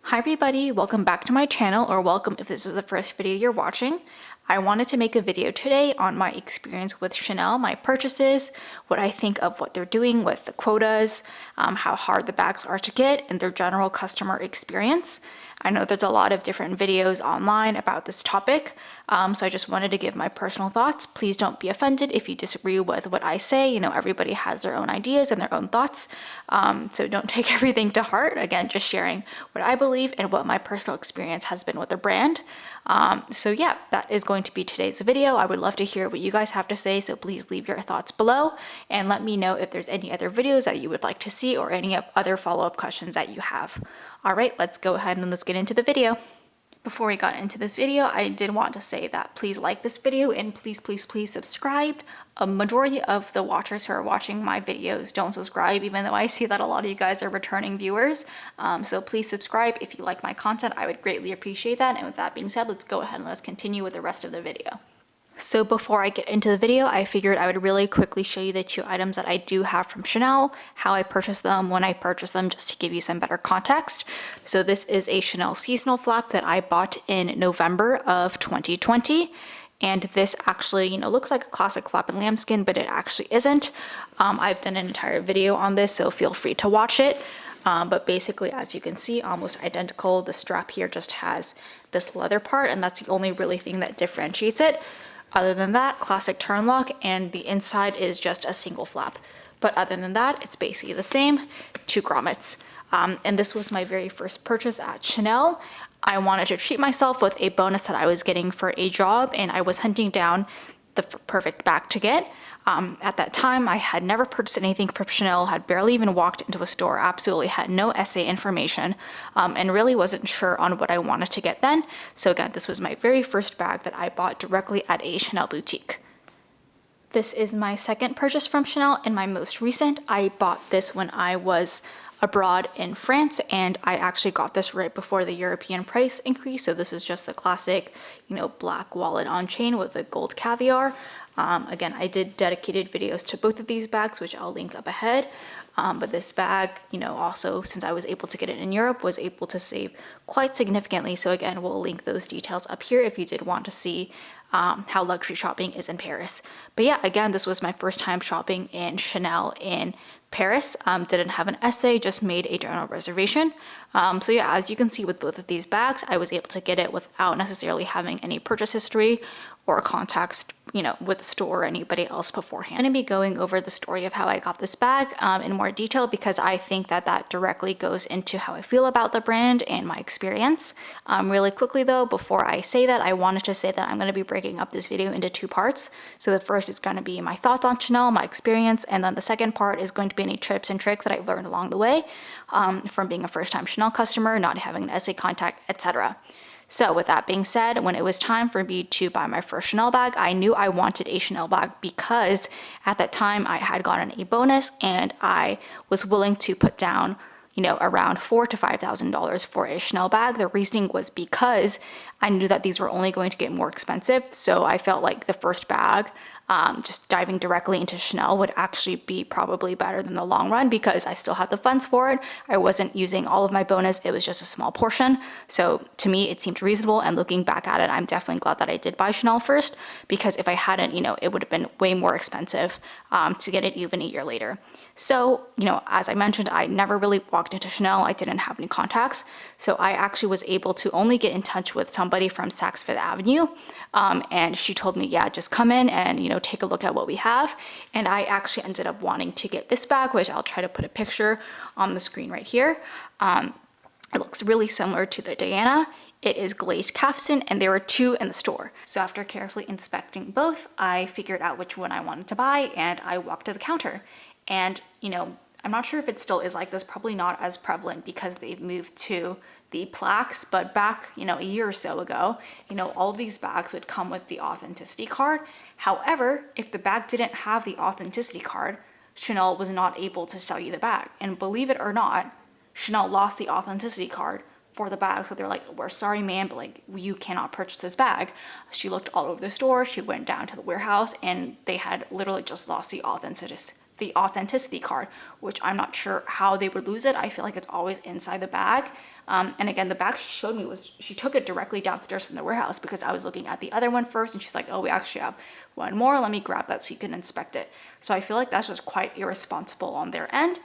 Hi everybody, welcome back to my channel, or welcome if this is the first video you're watching. I wanted to make a video today on my experience with Chanel, my purchases, what I think of what they're doing with the quotas, how hard the bags are to get, and their general customer experience. I know there's a lot of different videos online about this topic, so I just wanted to give my personal thoughts. Please don't be offended if you disagree with what I say. You know, everybody has their own ideas and their own thoughts, so don't take everything to heart. Again, just sharing what I believe and what my personal experience has been with the brand. So yeah, that is going to be today's video. I would love to hear what you guys have to say, so please leave your thoughts below and let me know if there's any other videos that you would like to see or any other follow-up questions that you have. All right, let's go ahead and let's get into the video. Before we got into this video, I did want to say that please like this video and please subscribe. A majority of the watchers who are watching my videos don't subscribe, even though I see that a lot of you guys are returning viewers. So please subscribe if you like my content. I would greatly appreciate that. And with that being said, let's go ahead and let's continue with the rest of the video. So before I get into the video, I figured I would really quickly show you the two items that I do have from Chanel, how I purchased them, when I purchased them, just to give you some better context. So this is a Chanel seasonal flap that I bought in November of 2020. And this actually, you know, looks like a classic flap and lambskin, but it actually isn't. I've done an entire video on this, so feel free to watch it. But basically, as you can see, almost identical. The strap here just has this leather part, and that's the only really thing that differentiates it. Other than that, classic turn lock, and the inside is just a single flap. But other than that, it's basically the same, 2 grommets. And this was my very first purchase at Chanel. I wanted to treat myself with a bonus that I was getting for a job, and I was hunting down the perfect bag to get. At that time, I had never purchased anything from Chanel, had barely even walked into a store, absolutely had no SA information, and really wasn't sure on what I wanted to get then. So again, this was my very first bag that I bought directly at a Chanel boutique. This is my second purchase from Chanel and my most recent. I bought this when I was abroad in France, and I actually got this right before the European price increase. So this is just the classic, you know, black wallet on chain with the gold caviar. Again, I did dedicated videos to both of these bags, which I'll link up ahead. But this bag, you know, also, since I was able to get it in Europe, was able to save quite significantly. So again, we'll link those details up here if you did want to see how luxury shopping is in Paris. But yeah, again, this was my first time shopping in Chanel in Paris. Didn't have an essay, just made a general reservation. So yeah, as you can see with both of these bags, I was able to get it without necessarily having any purchase history or contacts, you know, with the store or anybody else beforehand. I'm going to be going over the story of how I got this bag in more detail, because I think that that directly goes into how I feel about the brand and my experience. Really quickly though, before I say that, I wanted to say that I'm going to be breaking up this video into 2 parts. So the first is going to be my thoughts on Chanel, my experience, and then the second part is going to be any tips and tricks that I've learned along the way from being a first-time Chanel customer, not having an SA contact, etc. So with that being said, when it was time for me to buy my first Chanel bag, I knew I wanted a Chanel bag because at that time I had gotten a bonus and I was willing to put down, you know, around $4,000 to $5,000 for a Chanel bag. The reasoning was because I knew that these were only going to get more expensive. So I felt like the first bag, just diving directly into Chanel, would actually be probably better than the long run, because I still had the funds for it. I wasn't using all of my bonus. It was just a small portion. So to me, it seemed reasonable. And looking back at it, I'm definitely glad that I did buy Chanel first, because if I hadn't, you know, it would have been way more expensive to get it even a year later. So, you know, as I mentioned, I never really walked into Chanel. I didn't have any contacts. So I actually was able to only get in touch with somebody from Saks Fifth Avenue. And she told me, yeah, just come in and, you know, take a look at what we have. And I actually ended up wanting to get this bag, which I'll try to put a picture on the screen right here. It looks really similar to the Diana. It is glazed calfskin, and there were 2 in the store. So after carefully inspecting both, I figured out which one I wanted to buy, and I walked to the counter. And, you know, I'm not sure if it still is like this, probably not as prevalent because they've moved to the plaques, but back, you know, a year or so ago, you know, all of these bags would come with the authenticity card. However, if the bag didn't have the authenticity card, Chanel was not able to sell you the bag. And believe it or not, Chanel lost the authenticity card for the bag. So they're like, we're sorry, ma'am, but like, you cannot purchase this bag. She looked all over the store. She went down to the warehouse, and they had literally just lost the the authenticity card, which I'm not sure how they would lose it. I feel like it's always inside the bag. And again, the bag she showed me was, she took it directly downstairs from the warehouse because I was looking at the other one first, and she's like, oh, we actually have one more. Let me grab that so you can inspect it. So I feel like that's just quite irresponsible on their end.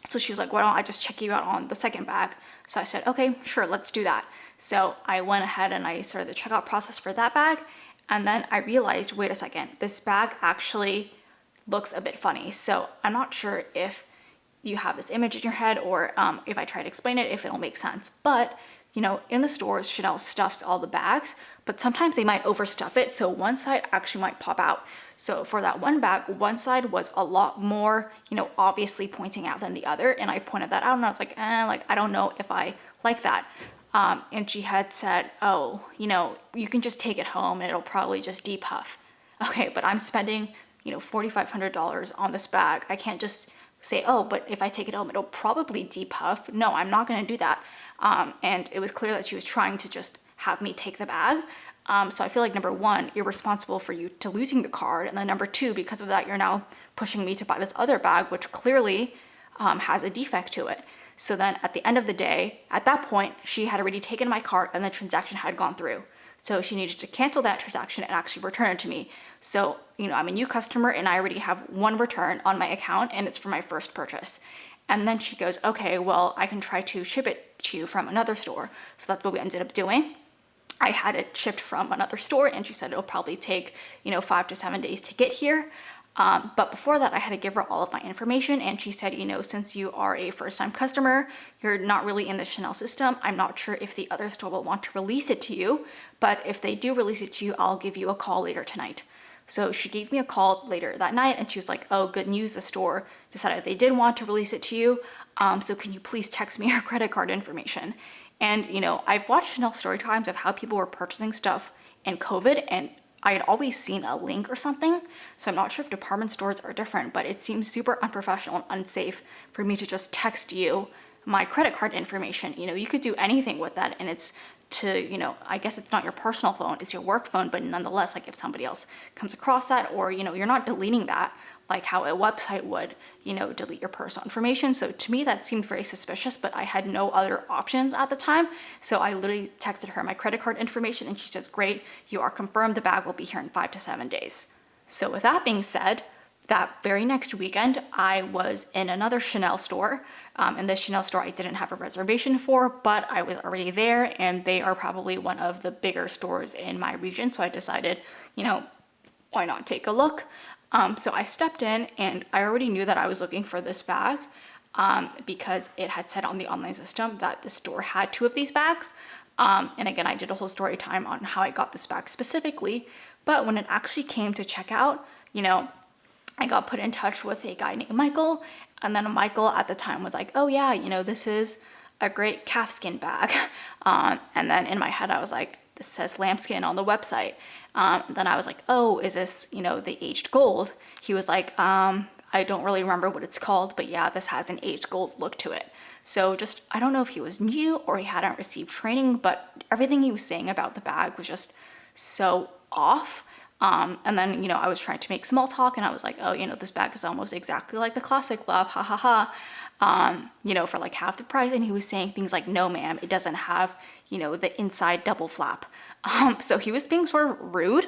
So she was like, why don't I just check you out on the second bag? So I said, okay, sure, let's do that. So I went ahead and I started the checkout process for that bag. And then I realized, wait a second, this bag actually looks a bit funny. So I'm not sure if you have this image in your head or if I try to explain it, if it'll make sense. But, you know, in the stores, Chanel stuffs all the bags, but sometimes they might overstuff it. So one side actually might pop out. So for that one bag, one side was a lot more, you know, obviously pointing out than the other. And I pointed that out and I was like, I don't know if I like that. And she had said, oh, you know, you can just take it home and it'll probably just depuff. Okay, but I'm spending, you know, $4,500 on this bag. I can't just say, oh, but if I take it home, it'll probably depuff. No, I'm not going to do that. And it was clear that she was trying to just have me take the bag. So I feel like, number one, irresponsible for you to losing the card. And then number two, because of that, you're now pushing me to buy this other bag, which clearly has a defect to it. So then at the end of the day, at that point, she had already taken my card and the transaction had gone through. So she needed to cancel that transaction and actually return it to me. So, you know, I'm a new customer and I already have one return on my account and it's for my first purchase. And then she goes, okay, well, I can try to ship it to you from another store. So that's what we ended up doing. I had it shipped from another store and she said it'll probably take, you know, 5 to 7 days to get here. But before that, I had to give her all of my information. And she said, you know, since you are a first-time customer, you're not really in the Chanel system. I'm not sure if the other store will want to release it to you. But if they do release it to you, I'll give you a call later tonight. So she gave me a call later that night and she was like, oh, good news. The store decided they did want to release it to you. So can you please text me your credit card information? And, you know, I've watched Chanel story times of how people were purchasing stuff in COVID, and I had always seen a link or something. So I'm not sure if department stores are different, but it seems super unprofessional and unsafe for me to just text you my credit card information. You know, you could do anything with that, and it's to, you know, I guess it's not your personal phone, it's your work phone, but nonetheless, like if somebody else comes across that, or, you know, you're not deleting that like how a website would, you know, delete your personal information. So to me, that seemed very suspicious, but I had no other options at the time. So I literally texted her my credit card information and she says, great, you are confirmed. The bag will be here in 5 to 7 days. So with that being said, that very next weekend, I was in another Chanel store. In this Chanel store, I didn't have a reservation for, but I was already there and they are probably one of the bigger stores in my region. So I decided, you know, why not take a look? So I stepped in and I already knew that I was looking for this bag because it had said on the online system that the store had 2 of these bags. And again, I did a whole story time on how I got this bag specifically. But when it actually came to checkout, you know, I got put in touch with a guy named Michael. And then Michael at the time was like, oh yeah, you know, this is a great calfskin bag. And then in my head, I was like, this says lambskin on the website. Then I was like, oh, is this, you know, the aged gold? He was like, I don't really remember what it's called, but yeah, this has an aged gold look to it. So just, I don't know if he was new or he hadn't received training, but everything he was saying about the bag was just so off. And then, you know, I was trying to make small talk and I was like, oh, you know, this bag is almost exactly like the classic lab, ha ha ha. You know, for like half the price. And he was saying things like, no, ma'am, it doesn't have, you know, the inside double flap. So he was being sort of rude.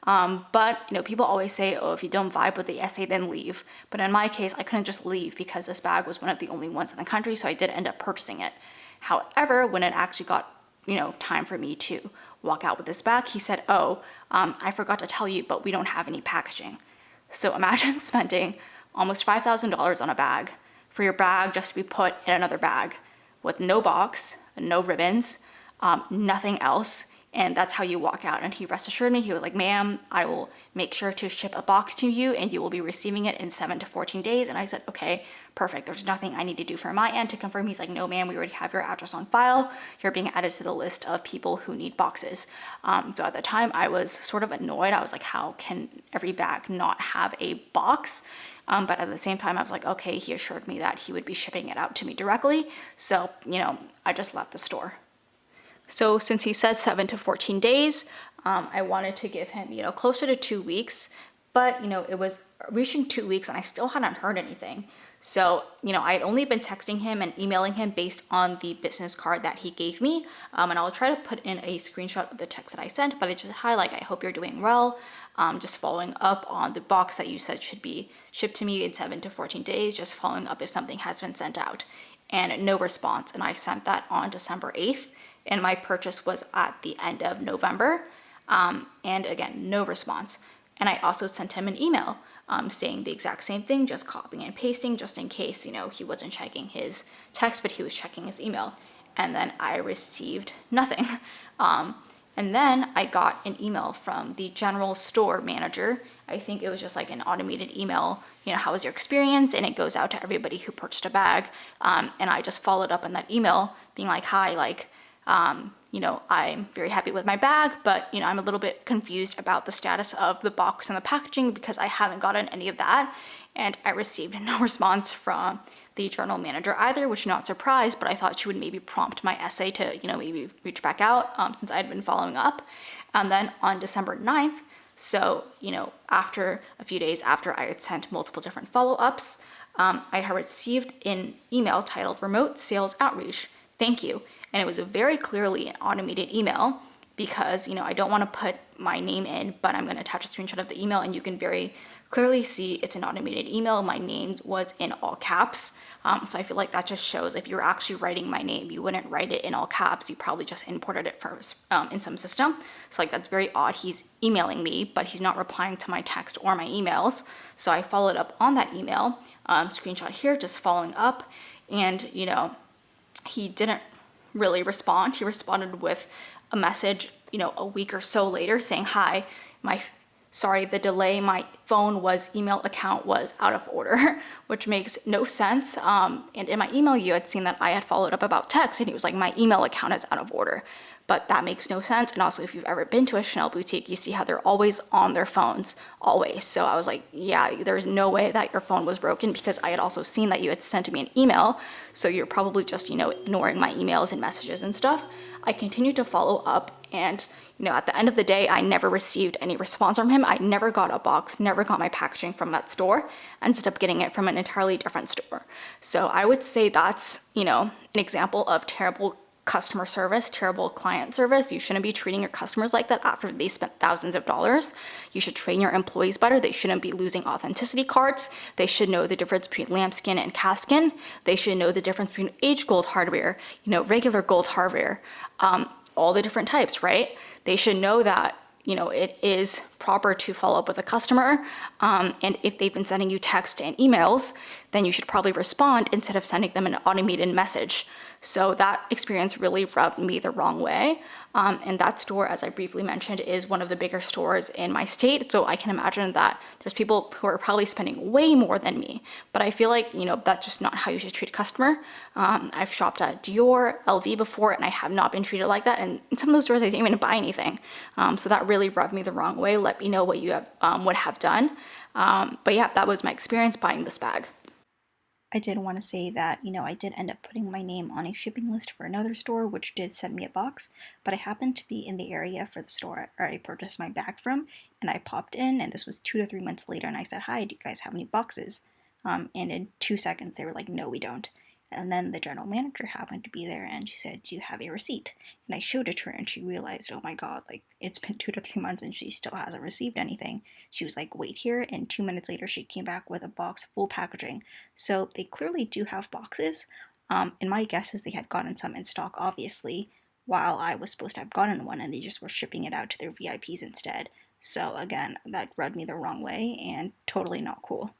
But, you know, people always say, oh, if you don't vibe with the essay, then leave. But in my case, I couldn't just leave because this bag was one of the only ones in the country. So I did end up purchasing it. However, when it actually got, you know, time for me to walk out with this bag, he said, oh, I forgot to tell you, but we don't have any packaging. So imagine spending almost $5,000 on a bag for your bag just to be put in another bag with no box, no ribbons, nothing else. And that's how you walk out. And he rest assured me, he was like, ma'am, I will make sure to ship a box to you and you will be receiving it in 7 to 14 days. And I said, okay, perfect. There's nothing I need to do for my end to confirm. He's like, no, ma'am, we already have your address on file. You're being added to the list of people who need boxes. So at the time I was sort of annoyed. I was like, how can every bag not have a box? But at the same time, I was like, okay, he assured me that he would be shipping it out to me directly. So, you know, I just left the store. So since he said 7 to 14 days, I wanted to give him, you know, closer to 2 weeks. But, it was reaching 2 weeks and I still hadn't heard anything. So, I had only been texting him and emailing him based on the business card that he gave me. And I'll try to put in a screenshot of the text that I sent, but it just hi, like, I hope you're doing well. Just following up on the box that you said should be shipped to me in 7 to 14 days, just following up if something has been sent out. And no response. And I sent that on December 8th. And my purchase was at the end of November. And again, no response. And I also sent him an email saying the exact same thing, just copying and pasting, just in case, he wasn't checking his text, but he was checking his email. And then I received nothing. And then I got an email from the general store manager. I think it was just like an automated email, how was your experience? And it goes out to everybody who purchased a bag. And I just followed up on that email being like, hi, like, I'm very happy with my bag, but, I'm a little bit confused about the status of the box and the packaging because I haven't gotten any of that. And I received no response from the journal manager either, which I'm not surprised, but I thought she would maybe prompt my essay to, maybe reach back out since I'd been following up. And then on December 9th, so, after a few days after I had sent multiple different follow-ups, I had received an email titled Remote Sales Outreach. Thank you. And it was very clearly an automated email because, I don't want to put my name in, but I'm going to attach a screenshot of the email and you can very clearly see it's an automated email. My name was in all caps. So I feel like that just shows if you're actually writing my name, you wouldn't write it in all caps. You probably just imported it first in some system. So like that's very odd. He's emailing me, but he's not replying to my text or my emails. So I followed up on that email, screenshot here, just following up. And, he didn't really respond. He responded with a message, a week or so later saying, hi, sorry, the delay, my email account was out of order, which makes no sense. And in my email, you had seen that I had followed up about text and he was like, my email account is out of order. But that makes no sense. And also if you've ever been to a Chanel boutique, you see how they're always on their phones, always. So I was like, yeah, there's no way that your phone was broken because I had also seen that you had sent me an email. So you're probably just, ignoring my emails and messages and stuff. I continued to follow up and, at the end of the day, I never received any response from him. I never got a box, never got my packaging from that store. Ended up getting it from an entirely different store. So I would say that's, an example of terrible customer service, terrible client service. You shouldn't be treating your customers like that after they spent thousands of dollars. You should train your employees better. They shouldn't be losing authenticity cards. They should know the difference between lambskin and calfskin. They should know the difference between aged gold hardware, regular gold hardware, all the different types, right? They should know that, it is proper to follow up with a customer. And if they've been sending you text and emails, then you should probably respond instead of sending them an automated message. So that experience really rubbed me the wrong way. And that store, as I briefly mentioned, is one of the bigger stores in my state. So I can imagine that there's people who are probably spending way more than me. But I feel like, that's just not how you should treat a customer. I've shopped at Dior, LV before, and I have not been treated like that. And in some of those stores, I didn't even buy anything. So that really rubbed me the wrong way. Let me know what you would have done. But yeah, that was my experience buying this bag. I did want to say that, I did end up putting my name on a shipping list for another store, which did send me a box, but I happened to be in the area for the store I purchased my bag from, and I popped in, and this was 2 to 3 months later, and I said, hi, do you guys have any boxes? And in 2 seconds, they were like, no, we don't. And then the general manager happened to be there, and she said, do you have a receipt? And I showed it to her, and she realized, oh my god, like, it's been 2 to 3 months, and she still hasn't received anything. She was like, wait here, and 2 minutes later, she came back with a box, full packaging. So they clearly do have boxes. And my guess is they had gotten some in stock, obviously, while I was supposed to have gotten one, and they just were shipping it out to their VIPs instead. So again, that rubbed me the wrong way, and totally not cool.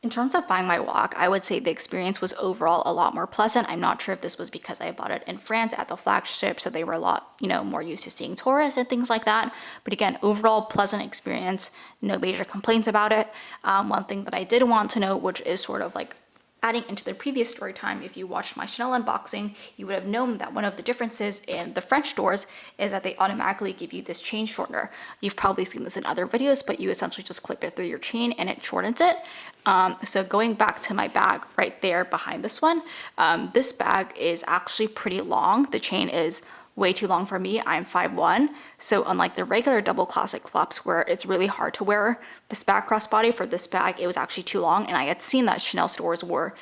In terms of buying my wok, I would say the experience was overall a lot more pleasant. I'm not sure if this was because I bought it in France at the flagship, so they were a lot, more used to seeing tourists and things like that. But again, overall pleasant experience, no major complaints about it. One thing that I did want to note, which is sort of like adding into the previous story time, if you watched my Chanel unboxing, you would have known that one of the differences in the French stores is that they automatically give you this chain shortener. You've probably seen this in other videos, but you essentially just clip it through your chain and it shortens it. So going back to my bag right there behind this one, this bag is actually pretty long. The chain is way too long for me. I'm 5'1", so unlike the regular double classic flops where it's really hard to wear this bag crossbody, for this bag it was actually too long, and I had seen that Chanel stores were,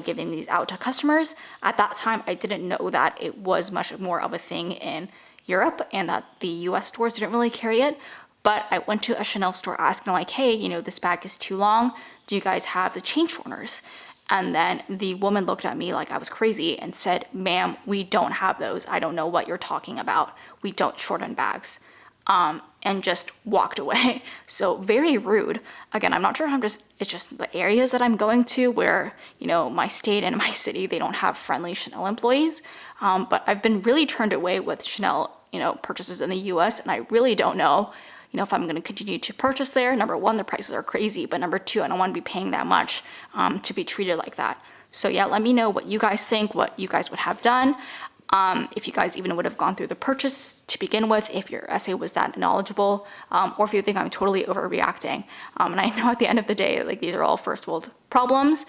giving these out to customers. At that time, I didn't know that it was much more of a thing in Europe and that the US stores didn't really carry it. But I went to a Chanel store asking like, hey, this bag is too long. Do you guys have the chain shorteners? And then the woman looked at me like I was crazy and said, ma'am, we don't have those. I don't know what you're talking about. We don't shorten bags. And just walked away. So very rude. Again, I'm not sure it's just the areas that I'm going to where, my state and my city, they don't have friendly Chanel employees. But I've been really turned away with Chanel, purchases in the US, and I really don't know, if I'm going to continue to purchase there. Number one, the prices are crazy, but number two, I don't want to be paying that much to be treated like that. So yeah, let me know what you guys think, what you guys would have done. If you guys even would have gone through the purchase to begin with, if your essay was that knowledgeable, or if you think I'm totally overreacting. And I know at the end of the day, like, these are all first world problems.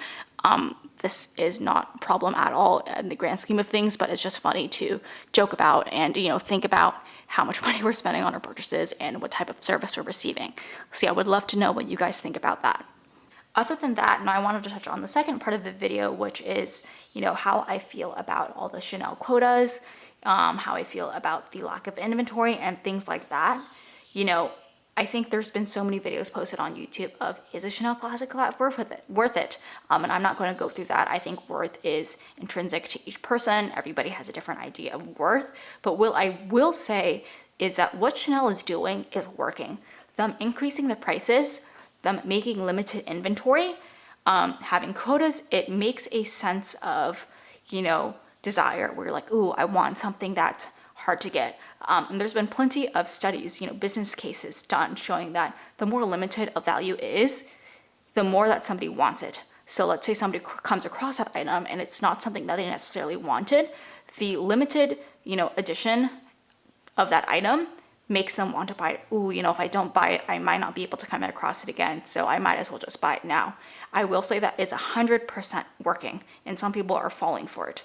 This is not a problem at all in the grand scheme of things, but it's just funny to joke about and, think about how much money we're spending on our purchases and what type of service we're receiving. So yeah, I would love to know what you guys think about that. Other than that, now I wanted to touch on the second part of the video, which is, how I feel about all the Chanel quotas, how I feel about the lack of inventory and things like that. I think there's been so many videos posted on YouTube of, is a Chanel Classic Collab worth it? And I'm not going to go through that. I think worth is intrinsic to each person. Everybody has a different idea of worth. But what I will say is that what Chanel is doing is working. Them increasing the prices, them making limited inventory, having quotas, it makes a sense of, desire where you're like, ooh, I want something that's hard to get. And there's been plenty of studies, business cases done showing that the more limited a value is, the more that somebody wants it. So let's say somebody comes across that item and it's not something that they necessarily wanted, the limited, edition of that item makes them want to buy it. Ooh, if I don't buy it, I might not be able to come across it again, so I might as well just buy it now. I will say that is 100% working, and some people are falling for it.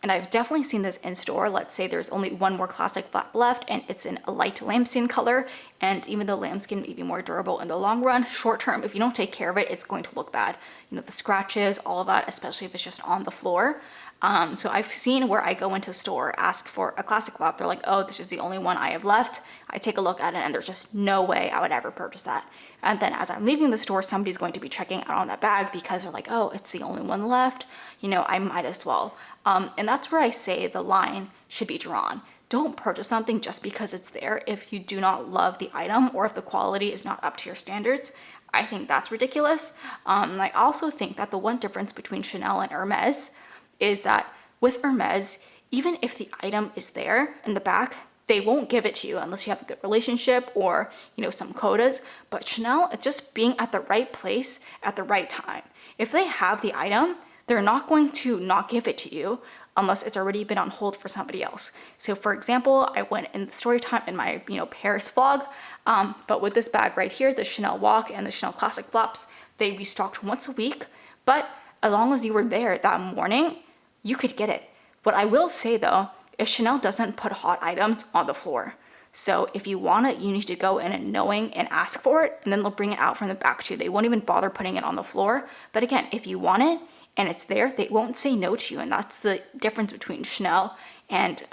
And I've definitely seen this in store. Let's say there's only one more classic flap left and it's in a light lambskin color. And even though lambskin may be more durable in the long run, short term, if you don't take care of it, it's going to look bad. The scratches, all of that, especially if it's just on the floor. So I've seen where I go into a store, ask for a classic flap. They're like, oh, this is the only one I have left. I take a look at it and there's just no way I would ever purchase that. And then as I'm leaving the store, somebody's going to be checking out on that bag because they're like, oh, it's the only one left. I might as well. And that's where I say the line should be drawn. Don't purchase something just because it's there if you do not love the item or if the quality is not up to your standards. I think that's ridiculous. I also think that the one difference between Chanel and Hermes is that with Hermes, even if the item is there in the back, they won't give it to you unless you have a good relationship or, some quotas. But Chanel, it's just being at the right place at the right time. If they have the item, they're not going to not give it to you unless it's already been on hold for somebody else. So for example, I went in the story time in my, Paris vlog, but with this bag right here, the Chanel Walk and the Chanel Classic Flops, they restocked once a week. But as long as you were there that morning, you could get it. What I will say though, is Chanel doesn't put hot items on the floor. So if you want it, you need to go in and knowing and ask for it, and then they'll bring it out from the back too. They won't even bother putting it on the floor. But again, if you want it and it's there, they won't say no to you. And that's the difference between Chanel and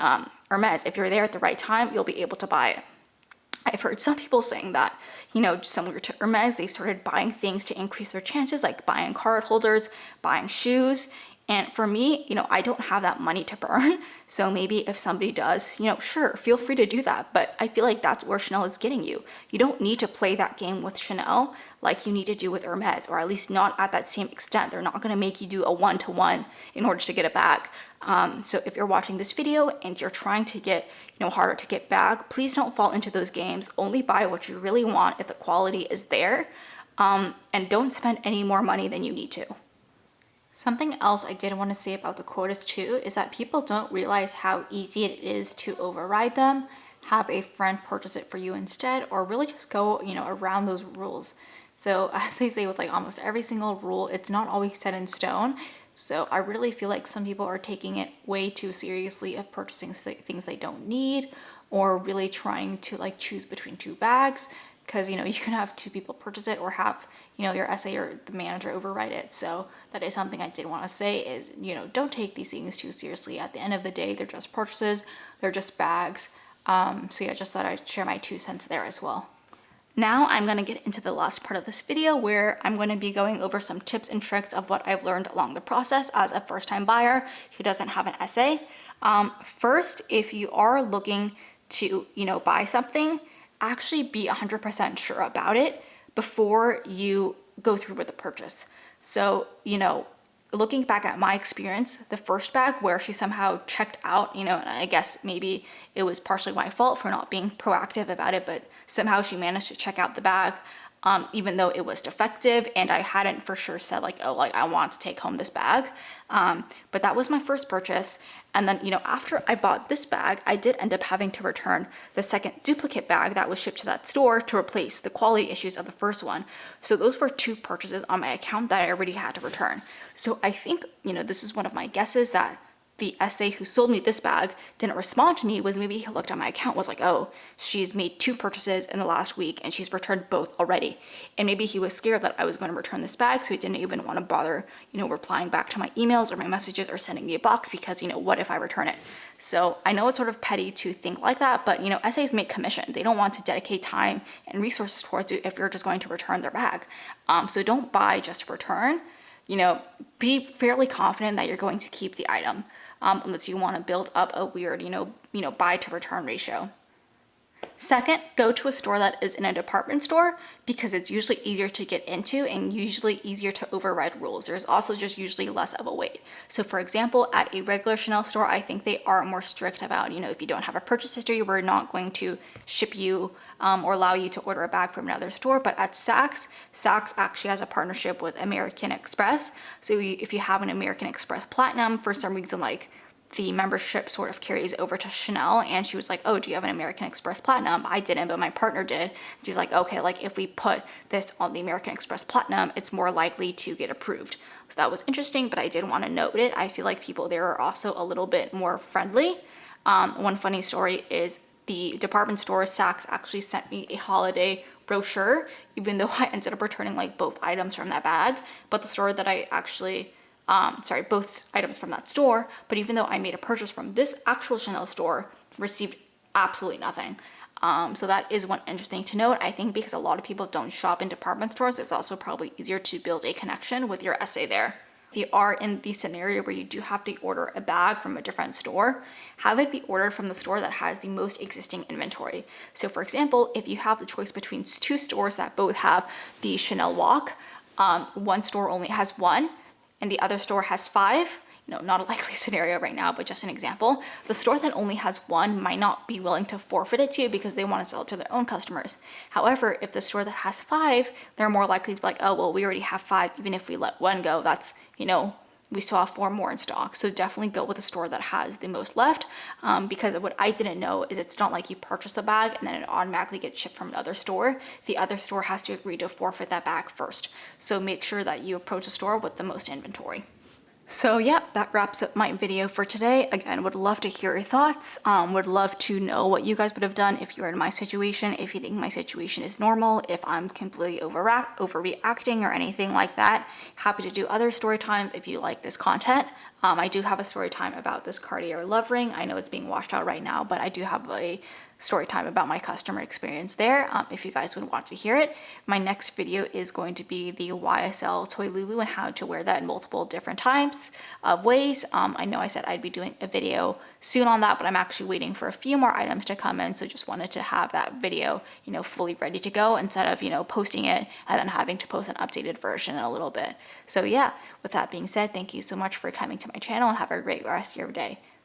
Hermes. If you're there at the right time, you'll be able to buy it. I've heard some people saying that, similar to Hermes, they've started buying things to increase their chances, like buying card holders, buying shoes. And for me, I don't have that money to burn. So maybe if somebody does, sure, feel free to do that. But I feel like that's where Chanel is getting you. You don't need to play that game with Chanel like you need to do with Hermes, or at least not at that same extent. They're not going to make you do a one-to-one in order to get a bag. So if you're watching this video and you're trying to get, harder to get bag, please don't fall into those games. Only buy what you really want if the quality is there. And don't spend any more money than you need to. Something else I did want to say about the quotas too is that people don't realize how easy it is to override them, have a friend purchase it for you instead, or really just go, around those rules. So as they say with like almost every single rule, it's not always set in stone. So I really feel like some people are taking it way too seriously of purchasing things they don't need, or really trying to like choose between two bags, because you can have two people purchase it or have your SA or the manager override it. So that is something I did want to say is, don't take these things too seriously. At the end of the day, they're just purchases, they're just bags. So yeah, just thought I'd share my 2 cents there as well. Now I'm going to get into the last part of this video where I'm going to be going over some tips and tricks of what I've learned along the process as a first-time buyer who doesn't have an SA. First, if you are looking to, buy something, actually be 100% sure about it before you go through with the purchase. So, looking back at my experience, the first bag where she somehow checked out, and I guess maybe it was partially my fault for not being proactive about it, but somehow she managed to check out the bag, even though it was defective, and I hadn't for sure said like, oh, like I want to take home this bag. But that was my first purchase. And then, after I bought this bag, I did end up having to return the second duplicate bag that was shipped to that store to replace the quality issues of the first one. So those were 2 purchases on my account that I already had to return. So I think, this is one of my guesses that the SA who sold me this bag didn't respond to me was maybe he looked at my account, was like, oh, she's made 2 purchases in the last week and she's returned both already. And maybe he was scared that I was going to return this bag, so he didn't even want to bother, replying back to my emails or my messages or sending me a box because, what if I return it? So I know it's sort of petty to think like that, but, SAs make commission. They don't want to dedicate time and resources towards it if you're just going to return their bag. So don't buy just to return. Be fairly confident that you're going to keep the item. Unless you want to build up a weird, buy to return ratio. Second, go to a store that is in a department store because it's usually easier to get into and usually easier to override rules. There's also just usually less of a wait. So for example, at a regular Chanel store, I think they are more strict about, if you don't have a purchase history, we're not going to ship you or allow you to order a bag from another store. But at Saks actually has a partnership with American Express. So if you have an American Express Platinum, for some reason, like the membership sort of carries over to Chanel, and she was like, oh, do you have an American Express Platinum? I didn't, but my partner did. She's like, okay, like if we put this on the American Express Platinum, it's more likely to get approved. So that was interesting, but I did want to note it. I feel like people there are also a little bit more friendly. One funny story is the department store, Saks, actually sent me a holiday brochure, even though I ended up returning like both items from that bag. But the store that I actually both items from that store, but even though I made a purchase from this actual Chanel store, received absolutely nothing. So that is one interesting to note. I think because a lot of people don't shop in department stores, it's also probably easier to build a connection with your SA there. If you are in the scenario where you do have to order a bag from a different store, have it be ordered from the store that has the most existing inventory. So for example, if you have the choice between 2 stores that both have the Chanel Walk, one store only has 1, and the other store has 5, not a likely scenario right now, but just an example, the store that only has 1 might not be willing to forfeit it to you because they want to sell it to their own customers. However, if the store that has 5, they're more likely to be like, oh, well, we already have 5, even if we let 1 go, that's, we still have 4 more in stock. So definitely go with a store that has the most left, because what I didn't know is it's not like you purchase the bag and then it automatically gets shipped from another store. The other store has to agree to forfeit that bag first. So make sure that you approach a store with the most inventory. So yeah, that wraps up my video for today. Again, would love to hear your thoughts. Would love to know what you guys would have done if you were in my situation, if you think my situation is normal, if I'm completely overreacting or anything like that. Happy to do other story times if you like this content. I do have a story time about this Cartier love ring. I know it's being washed out right now, but I do have a story time about my customer experience there, if you guys would want to hear it. My next video is going to be the YSL Toy Lulu and how to wear that in multiple different types of ways. I know I said I'd be doing a video soon on that, but I'm actually waiting for a few more items to come in, so just wanted to have that video, fully ready to go instead of, posting it and then having to post an updated version in a little bit. So yeah, with that being said, thank you so much for coming to my channel and have a great rest of your day.